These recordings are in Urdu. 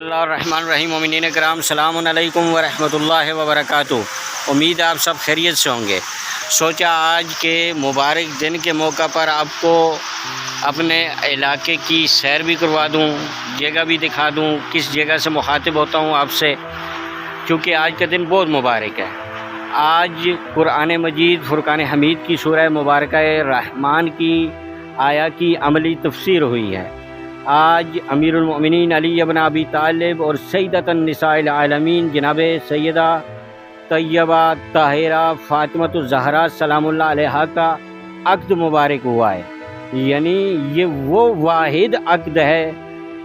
اللہ الرحمن الرحیم مومنین کرام السلام علیکم ورحمۃ اللہ وبرکاتہ۔ امید ہے آپ سب خیریت سے ہوں گے۔ سوچا آج کے مبارک دن کے موقع پر آپ کو اپنے علاقے کی سیر بھی کروا دوں، جگہ بھی دکھا دوں، کس جگہ سے مخاطب ہوتا ہوں آپ سے، کیونکہ آج کا دن بہت مبارک ہے۔ آج قرآن مجید فرقان حمید کی سورہ مبارکہ رحمان کی آیا کی عملی تفسیر ہوئی ہے۔ آج امیر المؤمنین علی ابن ابی طالب اور سیدۃ النساء العالمین جناب سیدہ طیبہ طاہرہ فاطمۃ الزہرا سلام اللہ علیہا کا عقد مبارک ہوا ہے۔ یعنی یہ وہ واحد عقد ہے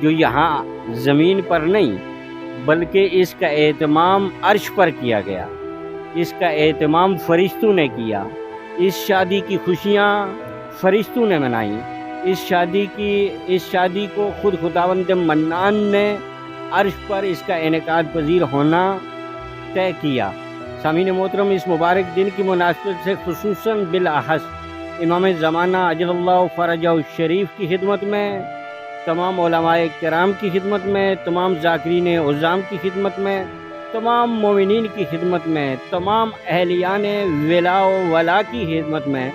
جو یہاں زمین پر نہیں بلکہ اس کا اہتمام عرش پر کیا گیا، اس کا اہتمام فرشتوں نے کیا، اس شادی کی خوشیاں فرشتوں نے منائیں، اس شادی کو خود خداوند منان نے عرش پر اس کا انعقاد پذیر ہونا طے کیا۔ سامعین محترم، اس مبارک دن کی مناسبت سے خصوصاً بالاخص امام زمانہ اجل اللہ فرجہ الشریف کی خدمت میں، تمام علماء کرام کی خدمت میں، تمام ذاکرین عظام کی خدمت میں، تمام مومنین کی خدمت میں، تمام اہلیان ولا و ولا کی خدمت میں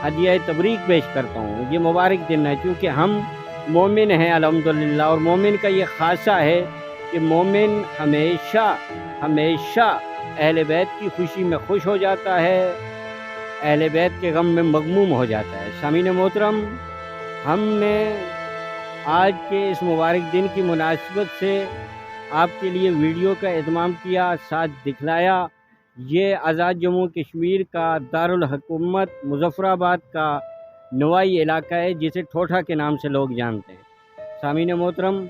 ہدیہ تبریک پیش کرتا ہوں۔ یہ مبارک دن ہے کیونکہ ہم مومن ہیں الحمدللہ، اور مومن کا یہ خاصہ ہے کہ مومن ہمیشہ اہل بیت کی خوشی میں خوش ہو جاتا ہے، اہل بیت کے غم میں مغموم ہو جاتا ہے۔ سامعین محترم، ہم نے آج کے اس مبارک دن کی مناسبت سے آپ کے لیے ویڈیو کا اہتمام کیا، ساتھ دکھلایا۔ یہ آزاد جموں کشمیر کا دارالحکومت مظفر آباد کا نوائی علاقہ ہے جسے ٹھوٹھا کے نام سے لوگ جانتے ہیں۔ سامعین محترم،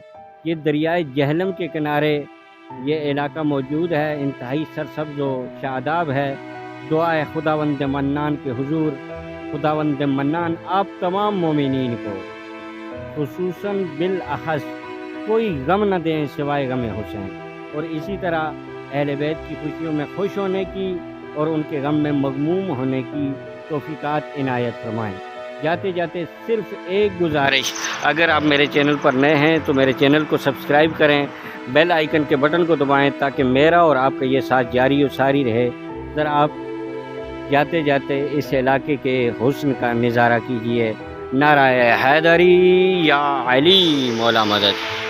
یہ دریائے جہلم کے کنارے یہ علاقہ موجود ہے، انتہائی سرسبز و شاداب ہے۔ دعا ہے خداوند منان کے حضور، خداوند منان آپ تمام مومنین کو خصوصاً بالاخص کوئی غم نہ دیں سوائے غم حسین، اور اسی طرح اہل بیت کی خوشیوں میں خوش ہونے کی اور ان کے غم میں مغموم ہونے کی توفیقات عنایت فرمائیں۔ جاتے جاتے صرف ایک گزارش، اگر آپ میرے چینل پر نئے ہیں تو میرے چینل کو سبسکرائب کریں، بیل آئیکن کے بٹن کو دبائیں تاکہ میرا اور آپ کا یہ ساتھ جاری و ساری رہے۔ ذرا آپ جاتے جاتے اس علاقے کے حسن کا نظارہ کیجیے۔ نعرہ حیدری یا علی مولا مدد۔